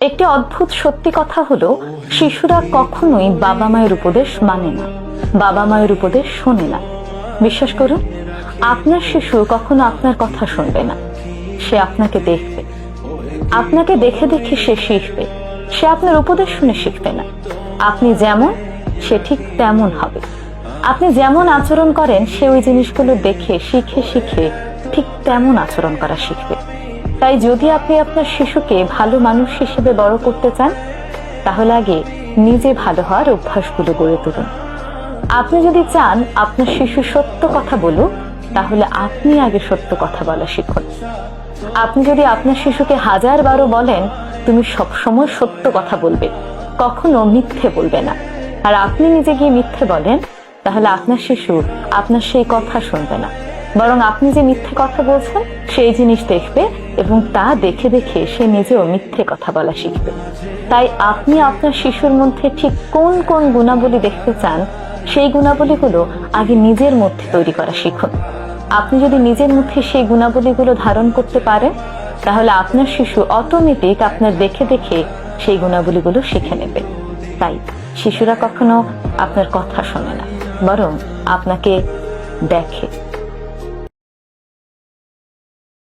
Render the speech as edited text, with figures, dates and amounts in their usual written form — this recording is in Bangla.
একটি অদ্ভুত সত্যি কথা হলো, শিশুরা কখনোই বাবা মায়ের উপদেশ মানে না, বাবা মায়ের উপদেশ শোনে না। বিশ্বাস করুন, আপনার শিশু কখনো আপনার কথা শুনবে না। সে আপনাকে দেখবে, আপনাকে দেখে দেখে সে শিখবে। সে আপনার উপদেশ শুনে শিখবে না। আপনি যেমন, সে ঠিক তেমন হবে। আপনি যেমন আচরণ করেন, সে ওই জিনিসগুলো দেখে শিখে শিখে ঠিক তেমন আচরণ করা শিখবে। তাই যদি আপনি আপনার শিশুকে ভালো মানুষ হিসেবে বড় করতে চান, তাহলে আগে নিজে ভালো হওয়ার অভ্যাসগুলো গড়ে তুলুন। আপনি যদি চান আপনার শিশু সত্য কথা বলুক, তাহলে আপনি আগে সত্য কথা বলা শিখুন। আপনি যদি আপনার শিশুকে 1000 বার বলেন তুমি সবসময় সত্য কথা বলবে, কখনো মিথ্যে বলবে না, আর আপনি নিজে গিয়ে মিথ্যে বলেন, তাহলে আপনার শিশু আপনার সেই কথা শুনবে না, বরং আপনি যে মিথ্যে কথা বলছেন সেই জিনিস দেখবে এবং তা দেখে দেখে সে নিজেও মিথ্যে কথা বলা শিখবে। তাই আপনি আপনার শিশুর মধ্যে ঠিক কোন কোন গুণাবলী দেখতে চান, সেই গুণাবলীগুলো আগে নিজের মধ্যে তৈরি করা শিখুন। আপনি যদি নিজের মধ্যে সেই গুণাবলীগুলো ধারণ করতে পারেন, তাহলে আপনার শিশু অটোমেটিক আপনার দেখে দেখে সেই গুণাবলীগুলো শিখে নেবে। তাই শিশুরা কখনো আপনার কথা শোনে না, বরং আপনাকে দেখে।